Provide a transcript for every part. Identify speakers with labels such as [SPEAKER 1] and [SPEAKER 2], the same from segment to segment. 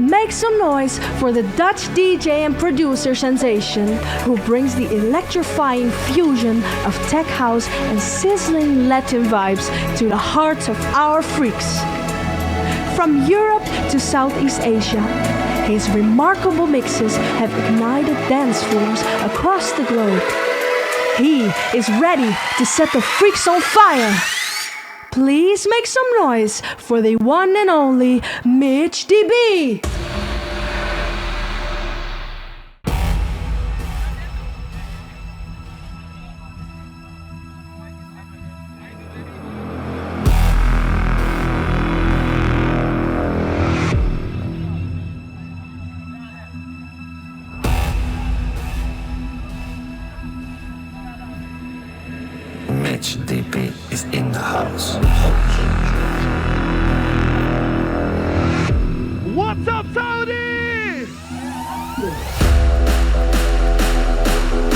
[SPEAKER 1] Make some noise for the Dutch DJ and producer sensation who brings the electrifying fusion of tech house and sizzling Latin vibes to the hearts of our freaks. From Europe to Southeast Asia, his remarkable mixes have ignited dance floors across the globe. He is ready to set the freaks on fire. Please make some noise for the one and only Mitch DB.
[SPEAKER 2] Mitch DB is in the house.
[SPEAKER 3] What's up, Saudi?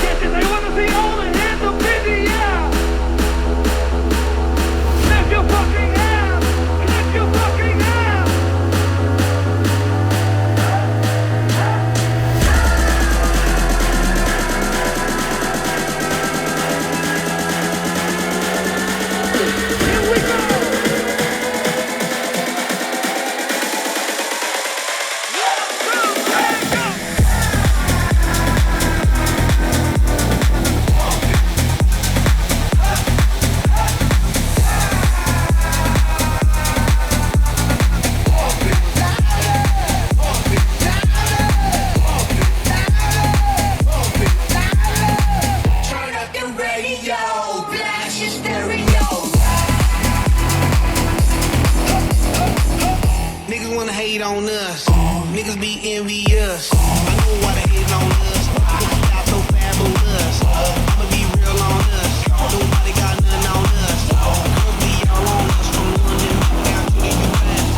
[SPEAKER 3] Yes, I want to see all the hands up in the air. Lift your fucking hands. Lift your fucking hands. Here we go.
[SPEAKER 4] On us, niggas be envious. I know why they hating on us. Cause we out so fabulous. I'ma be real on us. Nobody got nothing on us. Girls be all on us from London down to the US.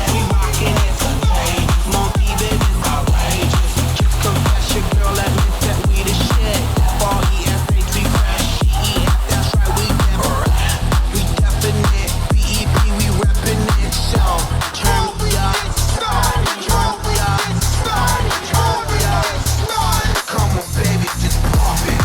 [SPEAKER 4] We rockin' it today. Monkey business outrageous. Just confess your girl admits that we the shit. F-R-E-S-H, we fresh. G-E-F, that's right, we never. We definite. B-E-P, we reppin' it. So turn me up. Come on, baby, just pop it.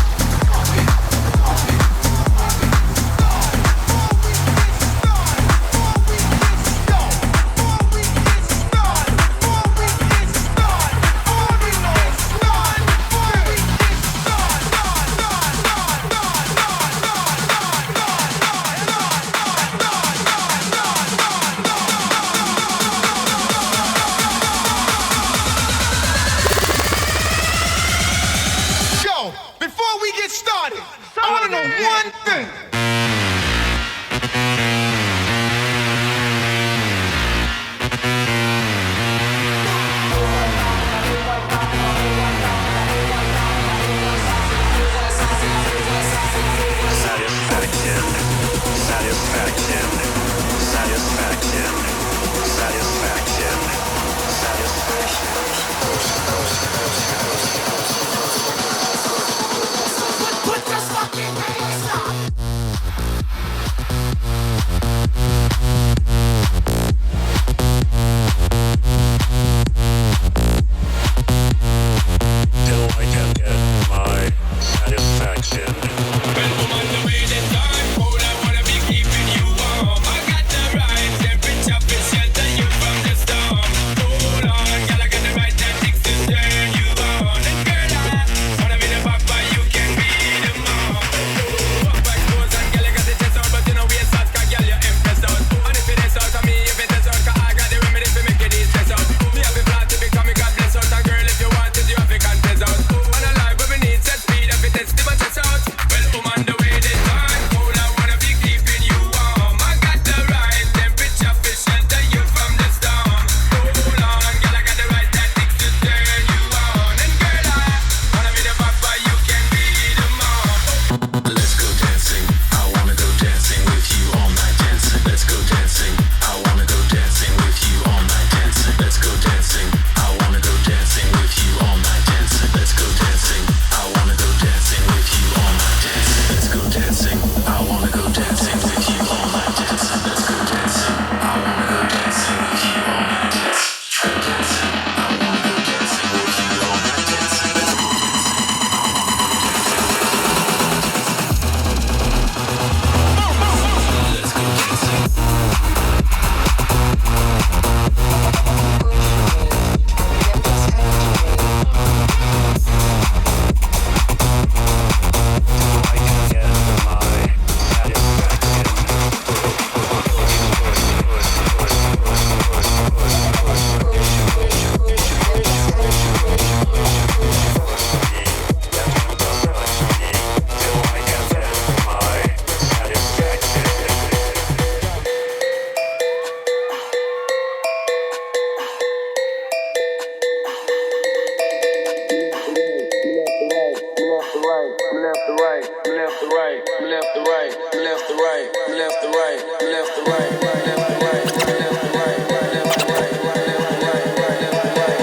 [SPEAKER 5] left to right, left to right, left to right, left to right, left to right, left to right, left to right,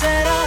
[SPEAKER 6] Said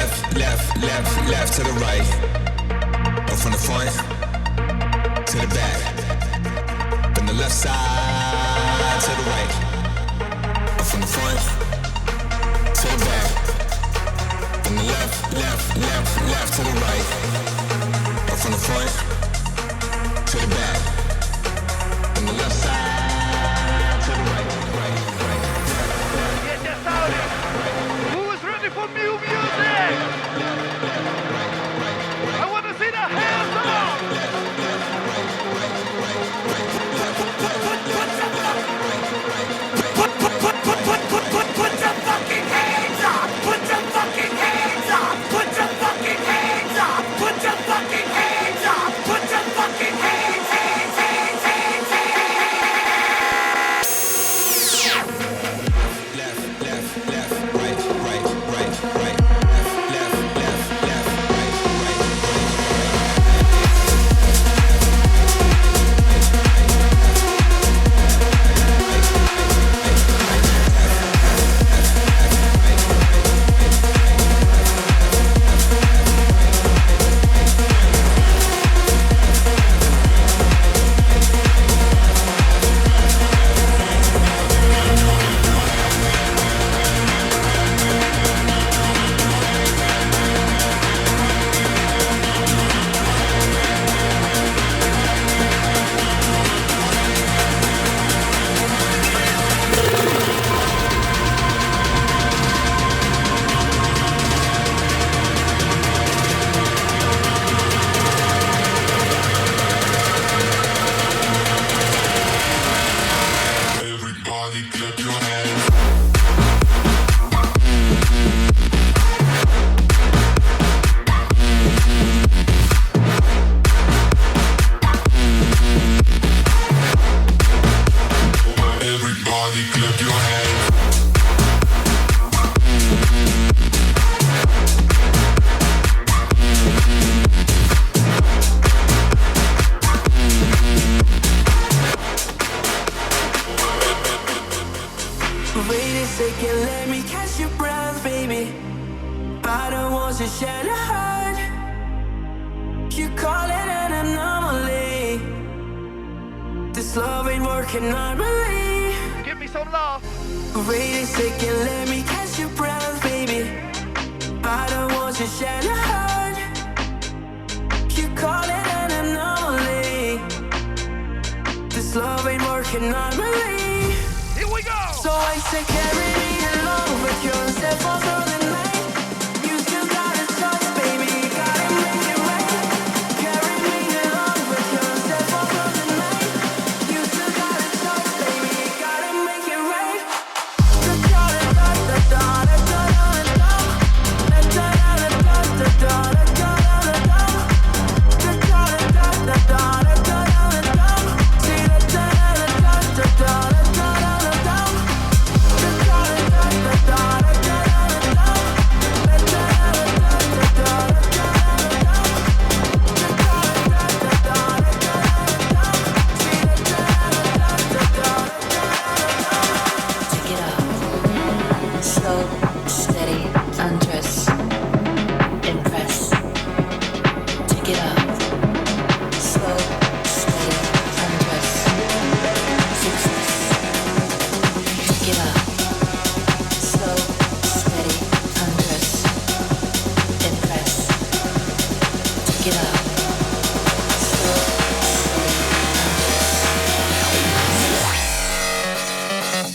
[SPEAKER 6] left, left, left, left to the right. Or from the front to the back. From the left side to the right. Or from the front to the back. From the left, left, left, left to the right. Or from the front to the back. From the left side to the right, right, right.
[SPEAKER 3] Get your sound in. Who is ready for new music? I want to see the hands up. Put your fucking hands up. Put your fucking hands up. Put your fucking hands up. Put your fucking hands up. Put your fucking hands, hands, hands, hands, hands.
[SPEAKER 6] Left, left, left, right, right, right, right. Left, left, left, left, right, right, everybody clap your hands. Everybody clap your hands.
[SPEAKER 7] Wait a second, let me catch your breath, baby. I don't want to share a heart. You call it an anomaly. This love ain't working normally.
[SPEAKER 3] Give me some love.
[SPEAKER 7] Wait a second, let me catch your breath, baby. I don't want to share a heart. You call it an anomaly. This love ain't working normally.
[SPEAKER 3] Here we go.
[SPEAKER 7] So I say carry me along with yourself all through the night. You still got a touch, baby, gotta make it right. Carry me along with yourself all through the night. You still got a touch, baby, gotta make it right.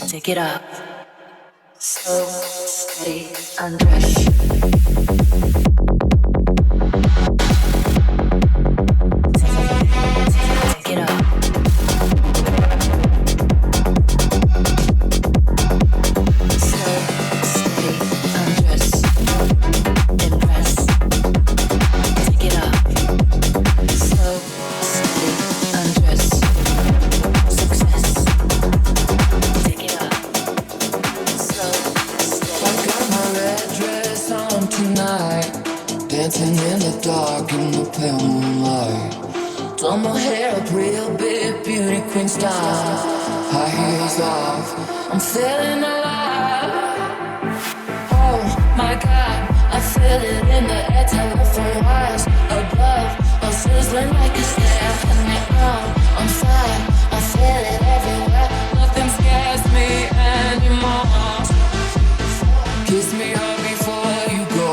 [SPEAKER 8] Take it up, slow, steady, undress. Take it up. Slow, steady, undress. Impress. Take it up. Slow, steady, undress. Success. Take it up. Slow, steady.
[SPEAKER 9] I got my red dress on tonight, dancing in the dark in the pale moonlight. Done my hair up real big, beauty queen style. High heels off, I'm feeling alive. Oh my God, I feel it in the air, telephone wires above, I'm sizzling like a snare, and I'm fire, I feel it everywhere, nothing scares me anymore. Kiss me hard before you go,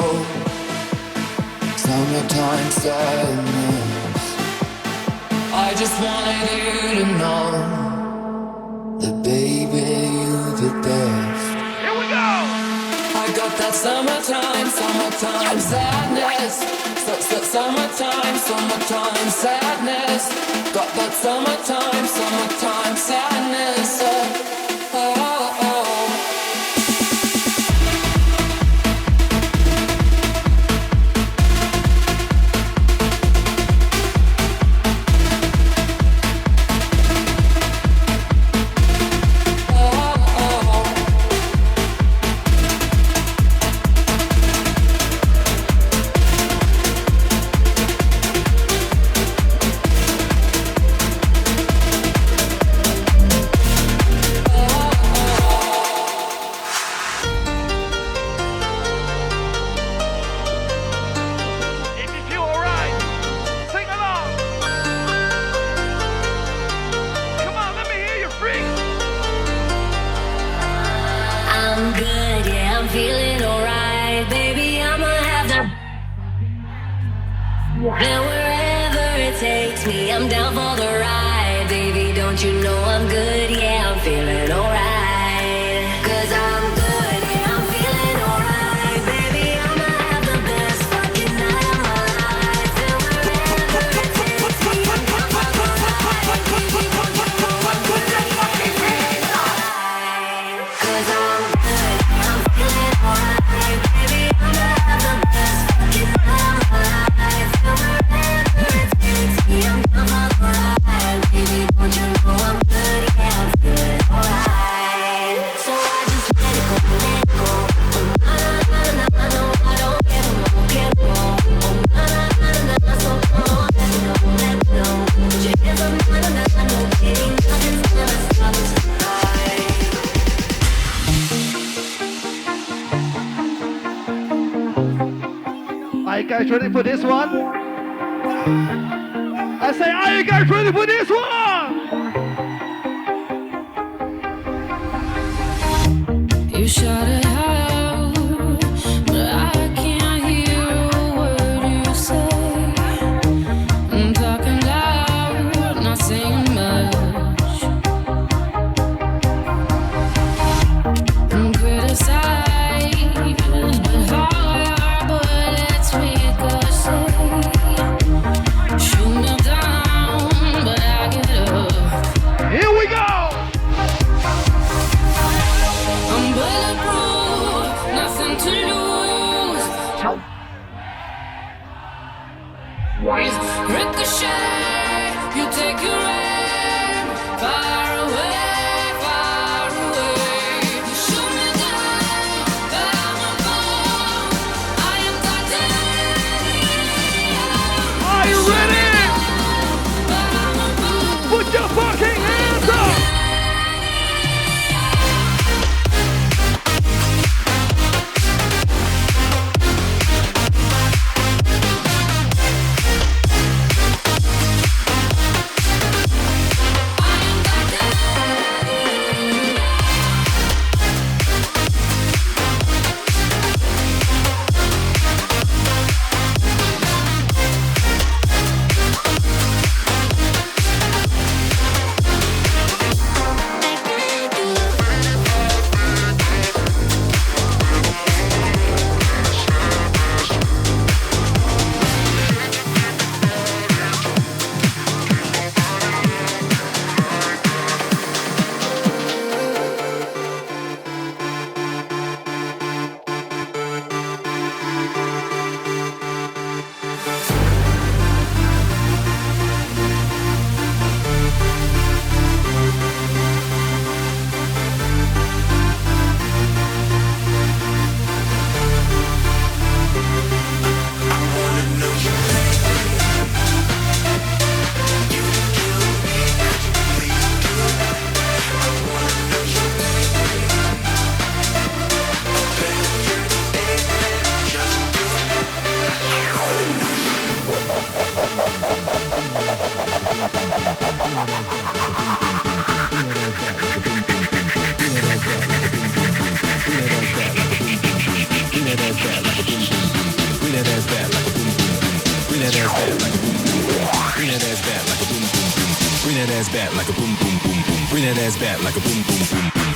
[SPEAKER 9] summertime sadness. I just wanted you to know that baby you're the best.
[SPEAKER 3] Here we go!
[SPEAKER 9] I got that summertime sadness. Summertime sadness. Got that summertime sadness. Oh, oh, oh.
[SPEAKER 3] Guys ready for this one? I say, are you guys ready for this one?
[SPEAKER 9] You shout it out, but I can't hear a word you say. I'm talking loud, not saying much. I'm criticized, but hard bullets ricochet. Shoot me down, but I get up.
[SPEAKER 3] Here we go!
[SPEAKER 9] I'm bulletproof, nothing to lose. Ricochet, you take your aim, far away, far away. You shoot me down, but I'm above. I am titanium.
[SPEAKER 3] Are you ready?
[SPEAKER 9] But I'm above.
[SPEAKER 3] Put your fucking hands up!
[SPEAKER 9] I am titanium.
[SPEAKER 6] Bring that ass back like a boom boom boom boom. Bring that ass back like a boom boom boom boom. Bring that ass back like a boom boom boom boom.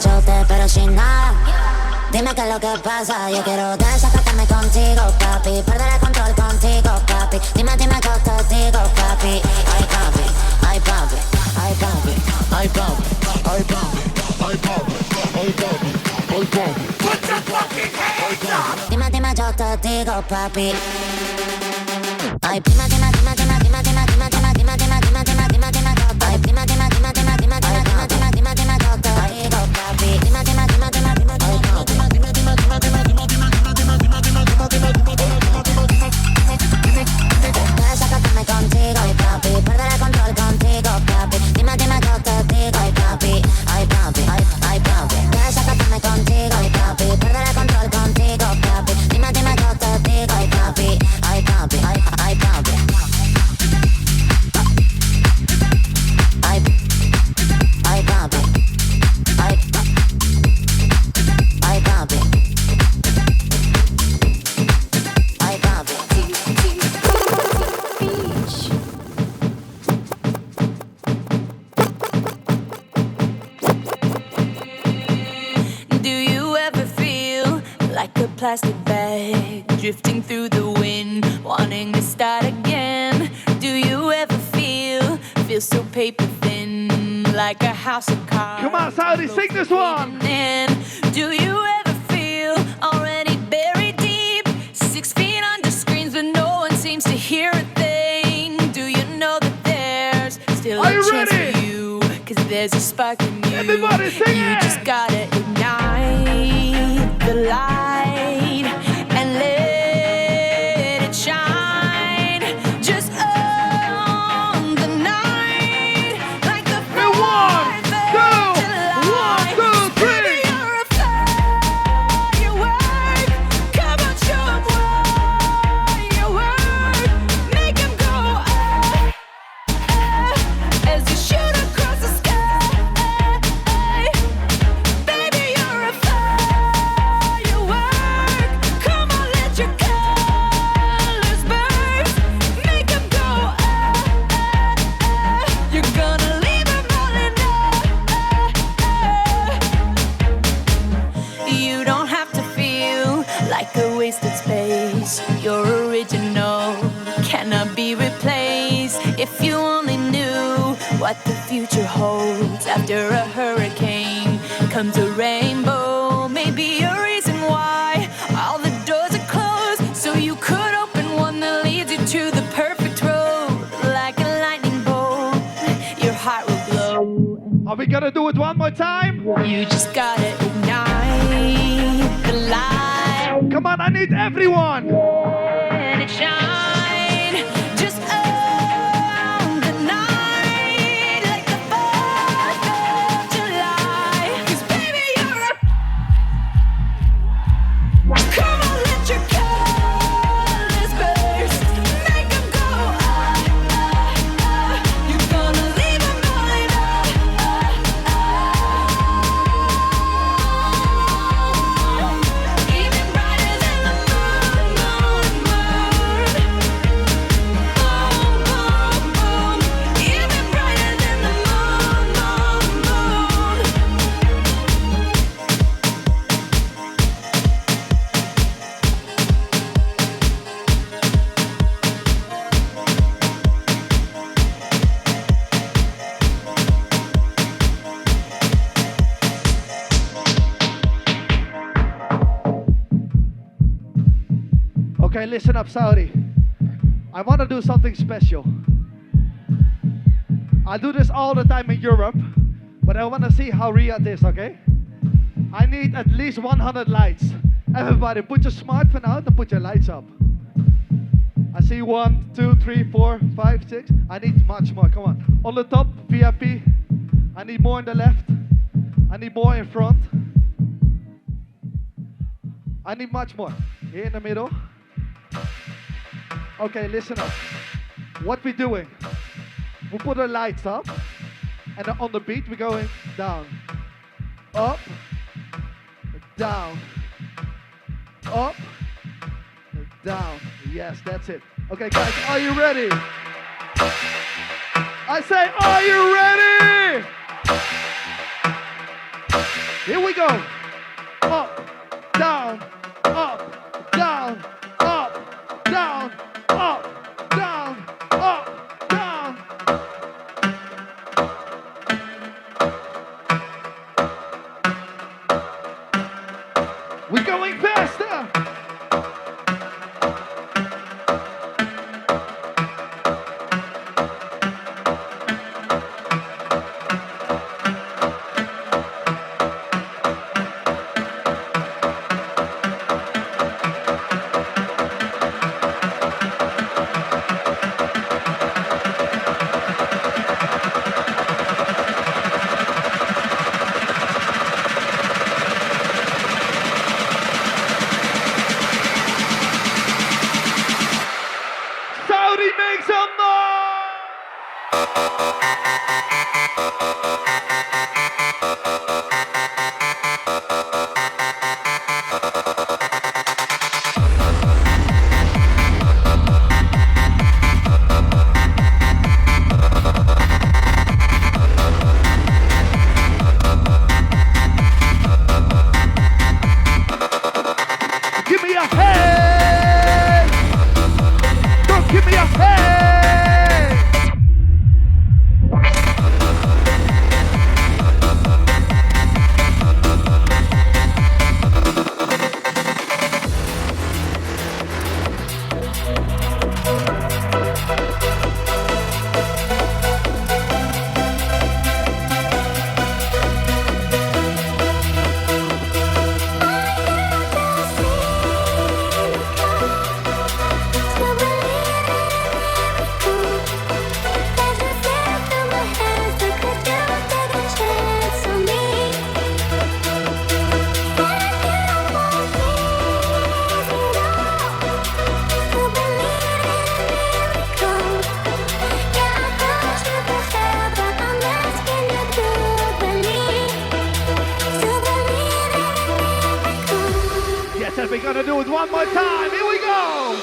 [SPEAKER 10] Yo te espero sin nada. Dime qué es lo que pasa. Yo quiero desacatarme contigo, papi. Perder el control contigo, papi. Dime qué te digo, papi. Ay, papi, ay, papi, ay, papi, ay, papi, ay, papi, ay, papi, ay, papi, ay, papi.
[SPEAKER 3] Put your fucking hands up!
[SPEAKER 10] Dime yo te digo, papi. Ay, dime, dime, dime, dime, dime, dime, dime, dime, dime, dime, dime, dime, dime, dime, ay, dime, dime, dime, dime, dime, dime, dime, dime, dime, dime, yo te digo, papi. Dime, dime, dime, dime, dime, dime, dime, dime, dime, dime, dime, dime, dime, desacándome contigo, ay, papi. Perder el control contigo, papi. Dime, dime, yo te digo, ay, papi. Ay, papi, ay, papi. Desacándome contigo, ay, papi. Perder el control contigo, papi. Dime, dime, yo te digo, ay, papi. Ay, papi, ay, papi.
[SPEAKER 11] plastic bag, drifting through the wind, wanting to start again. Do you ever feel so paper thin, like a house of cards?
[SPEAKER 12] Come on, Saudi, sing this one.
[SPEAKER 11] Do you ever feel already buried deep, 6 feet under screens, but no one seems to hear a thing? Do you know that there's still a chance for you? 'Cause there's a spark in you.
[SPEAKER 12] Everybody sing
[SPEAKER 11] you
[SPEAKER 12] it.
[SPEAKER 11] just gotta ignite the light and let it shine. Just on the night, like the 4th of July. Baby, you're a firework. Come on, show 'em what you work. Make 'em go as you shoot across the sky. Baby, you're a firework. Come on, let your colors burst. Make 'em go You're gonna leave 'em all in You don't have to feel like a wasted space. You're original, cannot be replaced. If you only knew what the future holds. After a hurricane comes a rainbow. Maybe a reason why all the doors are closed, so you could open one that leads you to the perfect road. Like a lightning bolt, your heart will glow.
[SPEAKER 12] Are we gonna do it one more time?
[SPEAKER 11] You just gotta ignite the light.
[SPEAKER 12] Come on, I need everyone.
[SPEAKER 11] Let it shine. Just on the night, like the 4th of July. 'Cause baby, you're a come on, let your colors burst. Make 'em go You're gonna leave 'em all in Even brighter than the moon, moon, moon. Boom, boom, boom. Even brighter than the moon, moon, moon.
[SPEAKER 12] Okay, listen up, Saudi. I want to do something special. I do this all the time in Europe, but I want to see how Riyadh is, okay? I need at least 100 lights. Everybody, put your smartphone out and put your lights up. I see 1, 2, 3, 4, 5, 6. I need much more. Come on. On the top, VIP. I need more on the left. I need more in front. I need much more. Here in the middle. Okay, listen up. What we're doing, we put our lights up, and on the beat, we're going down, up, down, up, down. Yes, that's it. Okay, guys, are you ready? I say, are you ready? Here we go. Up, down, up, down, up, down, up, down, up, down. We're going faster. Saudi, make some noise! Give me one more time. Here we go.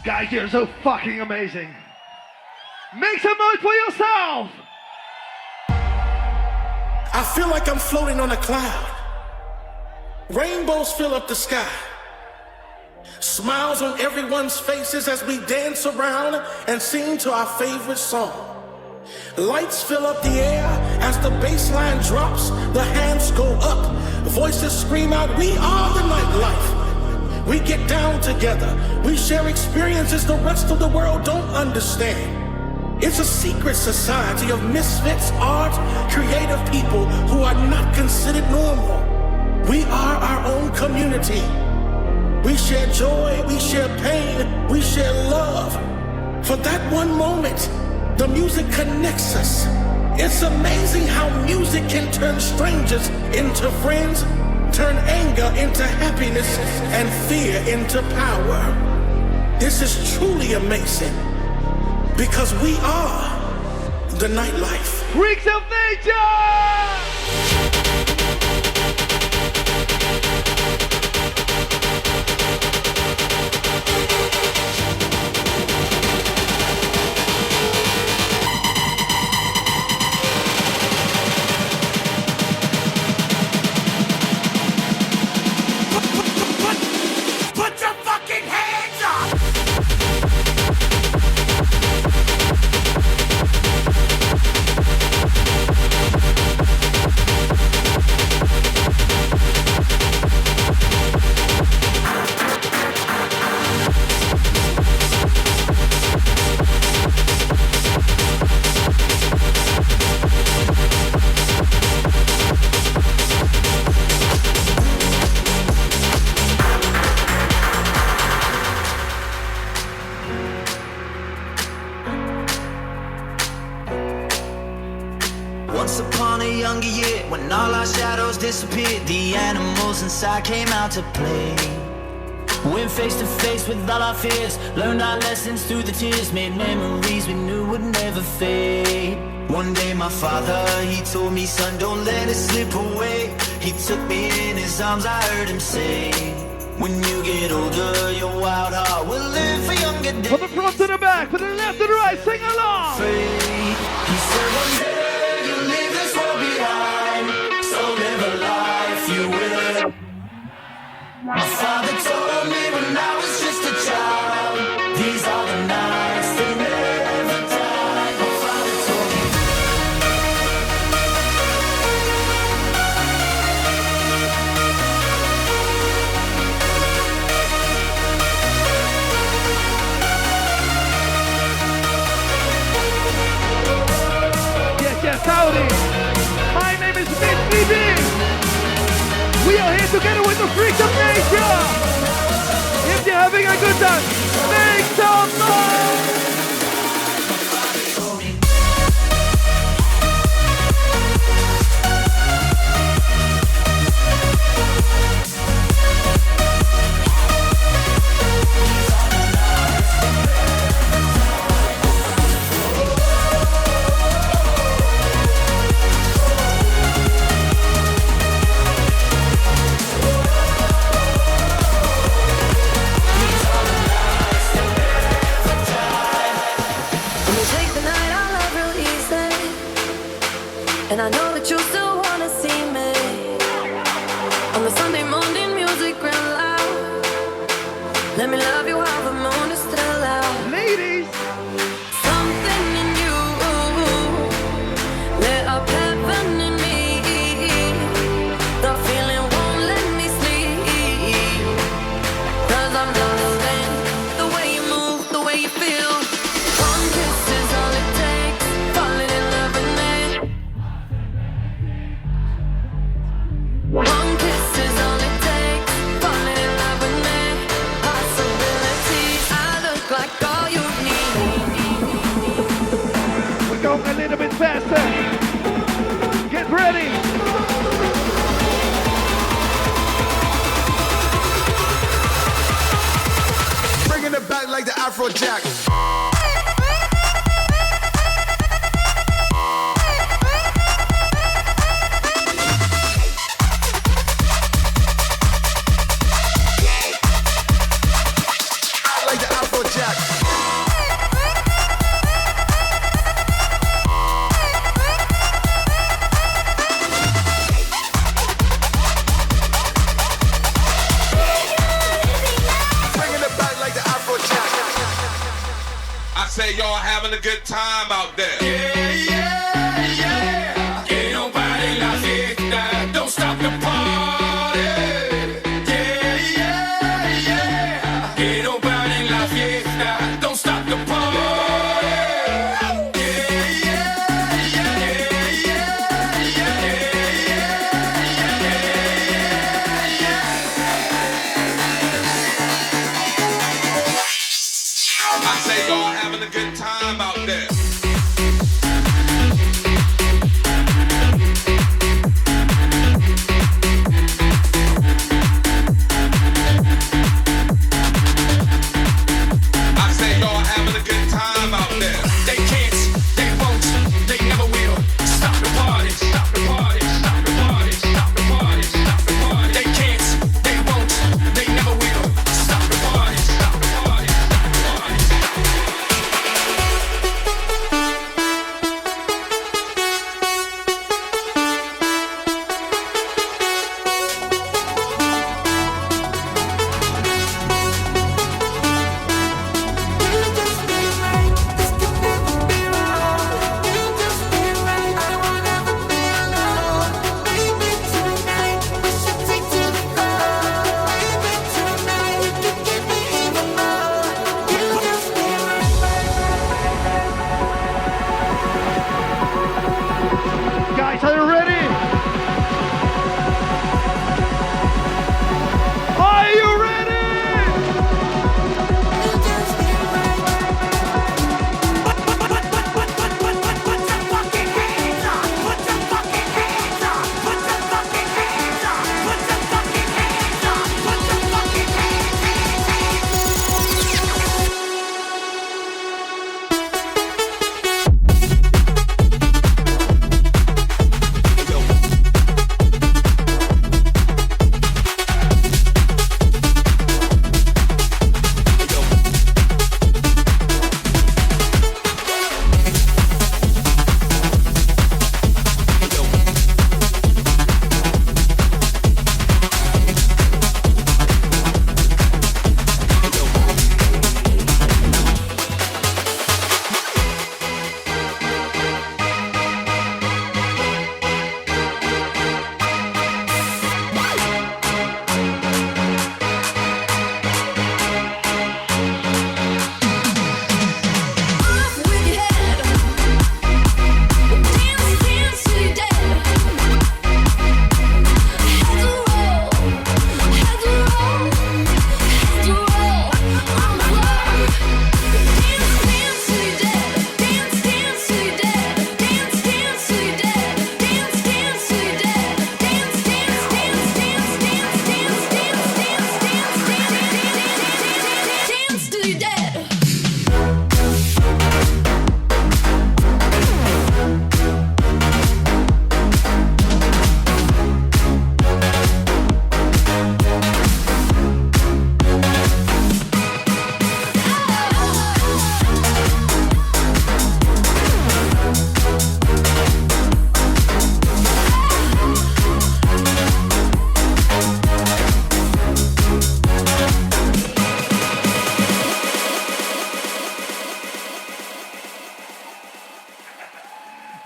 [SPEAKER 12] Guys, you're so fucking amazing. Make some noise for yourself.
[SPEAKER 13] I feel like I'm floating on a cloud. Rainbows fill up the sky. Smiles on everyone's faces as we dance around and sing to our favorite song. Lights fill up the air as the bass line drops. The hands go up. Voices scream out, we are the nightlife. We get down together. We share experiences the rest of the world don't understand. It's a secret society of misfits, art, creative people who are not considered normal. We are our own community. We share joy, we share pain, we share love. For that one moment, the music connects us. It's amazing how music can turn strangers into friends, turn anger into happiness, and fear into power. This is truly amazing, because we are the nightlife.
[SPEAKER 12] Freaks of nature!
[SPEAKER 3] Put your fucking hands up!
[SPEAKER 14] Once upon a younger year, when all our shadows disappeared, the animals inside came out to play. Went face to face with all our fears, learned our lessons through the tears, made memories we knew would never fade. One day my father, he told me, son, don't let it slip away. He took me in his arms, I heard him say, when you get older, your wild heart will live for younger days.
[SPEAKER 12] From the front to the back, from the left to the right, sing along!
[SPEAKER 14] He said one day you'll leave this world behind, so live a life you will. My father told me when I was just a child, these are the nights they never die. My father told me.
[SPEAKER 12] Yes, howdy. My name is MITCH. We are here together with the freaks of nature. If you're having a good time, make some noise.
[SPEAKER 15] And I know that you still wanna see me on the Sunday morning music real loud. Let me love you while the moon is still out.
[SPEAKER 12] Ladies,
[SPEAKER 15] something in you lit up heaven in me. The feeling won't let me sleep, 'cause I'm lost in the way you move, the way you feel. One kiss is all it takes, falling in love with me.
[SPEAKER 16] Afrojack.
[SPEAKER 17] Say y'all having a good time out there.
[SPEAKER 3] Yeah, yeah, yeah. Que no pare la fiesta. Don't stop the party. Yeah, yeah, yeah. Que no pare la fiesta. Don't stop the party.
[SPEAKER 17] I say y'all having a good time out there. I say y'all having a good time out there.
[SPEAKER 3] They can't, they won't, they never will. Stop the party, stop the party, stop the party, stop the party, stop the party. They can't, they won't, they never will. Stop the party, stop the party, stop the party.
[SPEAKER 12] Guys, are you ready? Are you ready?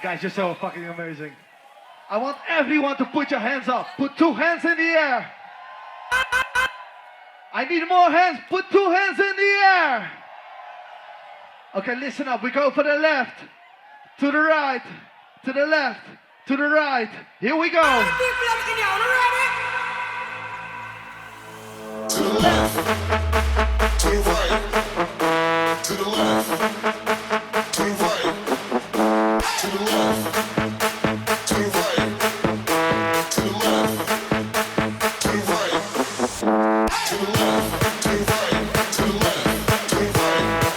[SPEAKER 12] Guys, you're so fucking amazing. I want everyone to put your hands up. Put two hands in the air. I need more hands. Put two hands in the air. Okay, listen up. We go for the left, to the right, to the left, to the right. Here we go.
[SPEAKER 16] To the left, to the right, to the left, to the right, to the left, to the right, to the left, to the right, to the left, to the right, to the left, to the right.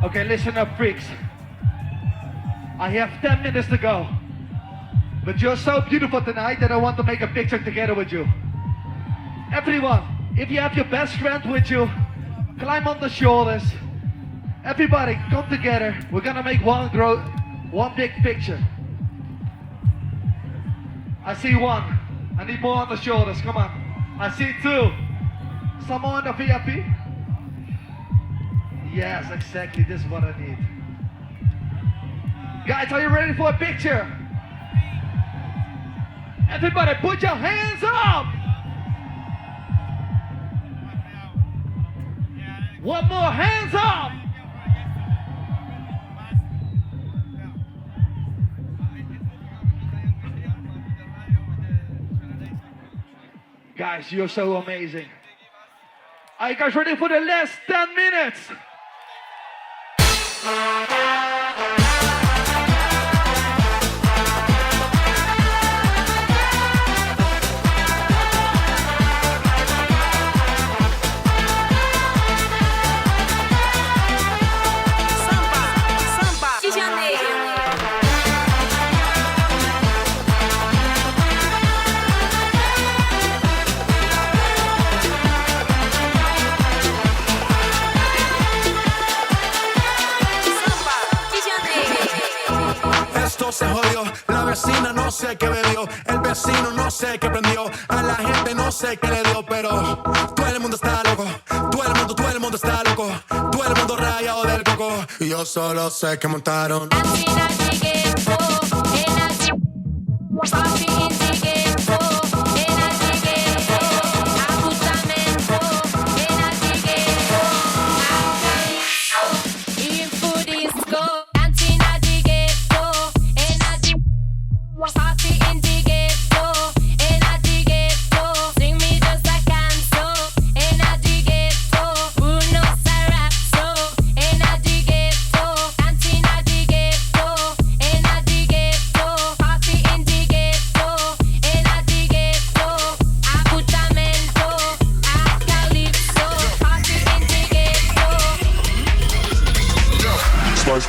[SPEAKER 12] Okay, listen up, freaks. I have 10 minutes to go. But you're so beautiful tonight that I want to make a picture together with you. Everyone, if you have your best friend with you, climb on the shoulders. Everybody, come together. We're gonna make one big picture. I see one. I need more on the shoulders. Come on. I see two. Some more on the VIP. Yes, exactly. This is what I need. Guys, are you ready for a picture? Everybody, put your hands up. One more, hands up. Guys, you're so amazing. Are you guys ready for the last 10 minutes?
[SPEAKER 18] Se jodió, la vecina no sé qué bebió, el vecino no sé qué prendió, a la gente no sé qué le dio, pero todo el mundo está loco, todo el mundo está loco, todo el mundo rayado del coco, y yo solo sé que montaron.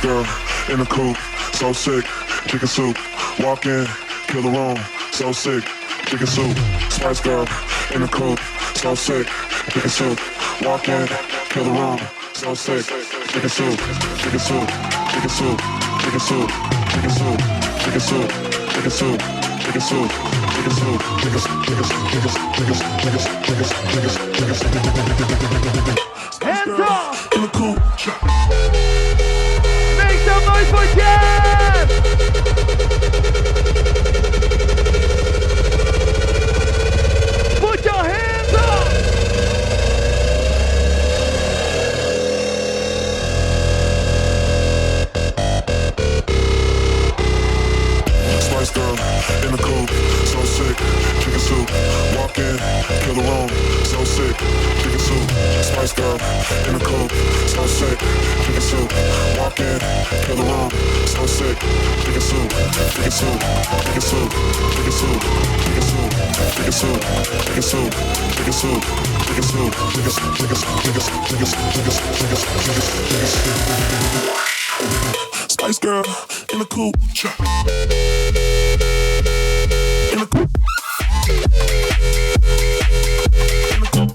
[SPEAKER 16] Girl in the coupe, so sick, chicken soup, walk in, kill the room, so sick, chicken soup, Spice Girl in the coupe, so sick, chicken soup, walk in, kill the room, so sick, chicken soup, chicken soup, chicken soup, chicken soup, chicken soup, chicken soup, chicken soup, chicken soup, chicken soup,
[SPEAKER 12] Hands up!
[SPEAKER 16] In the coupe.
[SPEAKER 12] Make some noise for Jeff! Put your hands up!
[SPEAKER 16] Spice Girl in the coupe, so sick, chicken soup, walk in, kill the room, so sick, chicken soup, Spice Girl in the coupe, so sick, chicken soup, walk in, kill the room, so sick, chicken soup, chicken soup, chicken soup, chicken soup, chicken soup, chicken soup, chicken soup, chicken soup, chicken soup, Spice Girl in the coupe. In the coupe. In the coupe.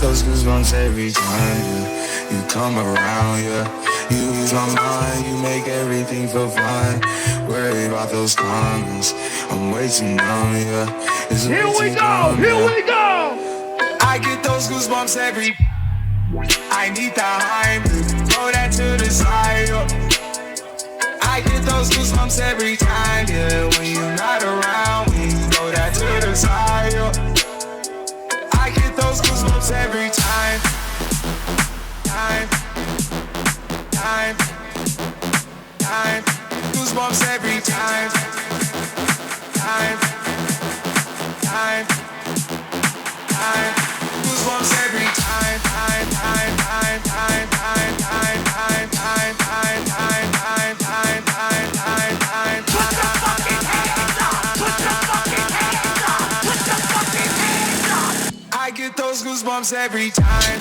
[SPEAKER 19] Those goosebumps every time, yeah. You come around, yeah. You ease my mind, you make everything feel fine. Worry about those comments, I'm way too numb, yeah. It's
[SPEAKER 12] here we go, here we go.
[SPEAKER 19] I get those goosebumps every. I need the hype, throw that to the side, yeah. I get those goosebumps every time, yeah. When you're not around, when you throw that to the side, yeah. I get those goosebumps every goosebumps every time. Time. Goosebumps every time.
[SPEAKER 3] Put your fucking hands up! Put your fucking hands up! Put your fucking hands up!
[SPEAKER 19] I get those goosebumps every time.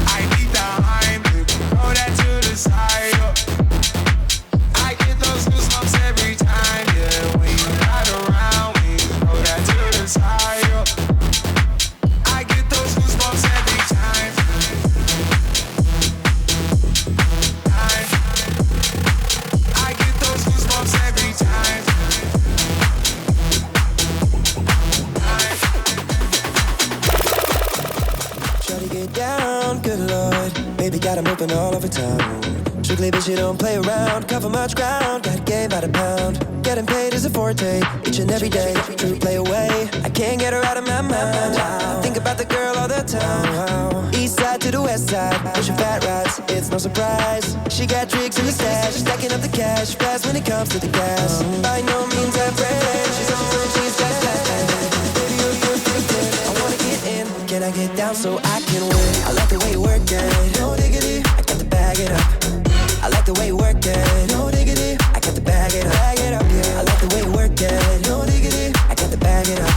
[SPEAKER 19] I need the Heimlich, throw that to the side. I get those goosebumps every time, yeah. When you ride around me, throw that to the side. I get those goosebumps every time. I get those goosebumps every time.
[SPEAKER 20] Try to get down, good lord. Baby got 'em open all over town. Strictly bitch, you don't play around. Cover much ground, got game by the pound. Getting paid is a forte, each and every day. True play away, I can't get her out of my mind. I think about the girl all the time. East side to the west side, pushing fat rides, it's no surprise. She got tricks in the stash, stacking up the cash fast when it comes to the gas. By no means afraid, she's just she's just that. Baby, you're addicted. I wanna get in, can I get down so I can win? I like the way you work it, no diggity. I got to bag it up. I like the way you work it, no diggity. I got to bag it up, yeah. I like the way you work it, no diggity. I got to bag it up.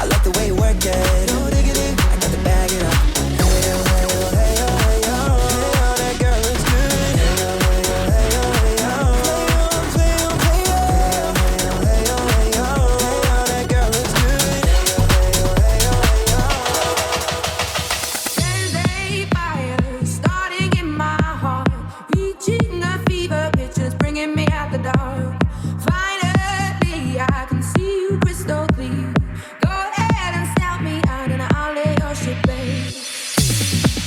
[SPEAKER 20] I like the way you work it, no diggity. I got to bag it up. Hey, oh, hey, oh, hey, oh, hey, oh, hey, oh, that girl looks good. Hey, oh, hey, oh, hey, oh, hey, oh, play on, play on, play on. Hey, oh, hey, oh, hey, oh, hey, oh, that girl looks good. Hey, oh, hey, oh, hey, oh, hey, oh.
[SPEAKER 15] There's a fire starting in my heart, reaching a fever pitch, it's bringing me out the dark. Finally, I can see you crystal clear. Go ahead and sell me out, and I'll lay your shit bare.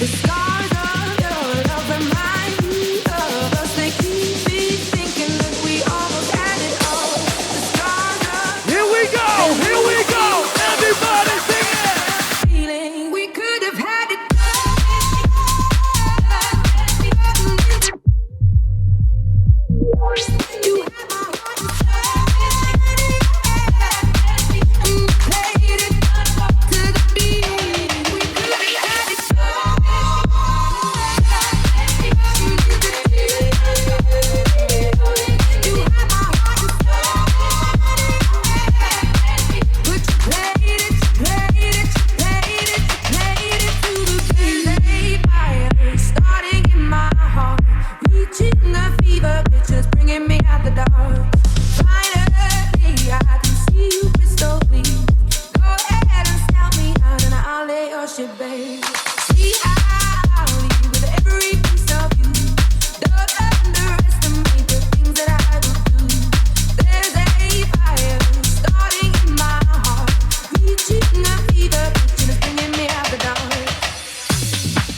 [SPEAKER 15] The scars of your love remind me of us. They keep me thinking that we almost had it all. The scars of
[SPEAKER 12] Here we go, everybody sing it.
[SPEAKER 15] feeling we could have had it. You had my heart and played it to the beat. We could have had it. You had my heart and but you played it to the beat. There's a fire starting in my heart, reaching a fever pitch, it's bringing me out the dark. Finally, I can see you crystal clear. Go ahead and sell me out, and I'll lay your shit bare. See, I'll leave with every piece of you. Don't underestimate the things that I will do. There's a fire starting in my heart, reaching a fever pitch, and it's bringing me out the dark.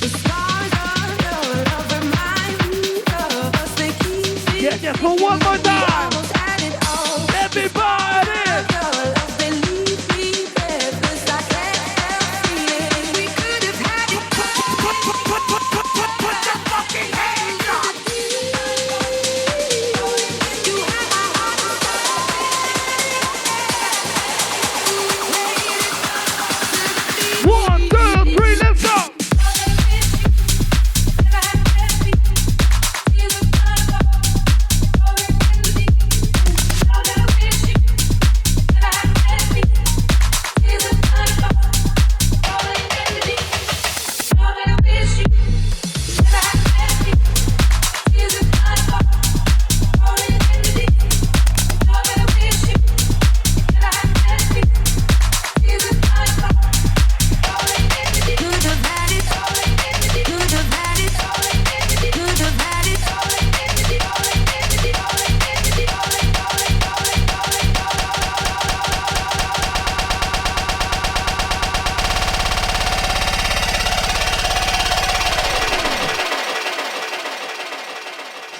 [SPEAKER 15] The scars of your love remind me of us. They keep me
[SPEAKER 12] Yeah, for one more time.
[SPEAKER 15] almost had it all.
[SPEAKER 12] Everybody.
[SPEAKER 15] Your love, they leave me breathless. I can't help feeling we could have had it.
[SPEAKER 3] Put your fucking hands up!
[SPEAKER 15] You had my heart and soul.
[SPEAKER 12] 1, 2, 3, let's go.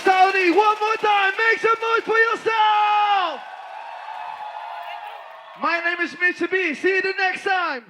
[SPEAKER 12] Saudi, one more time, make some noise for yourself. My name is Mitch B. See you the next time.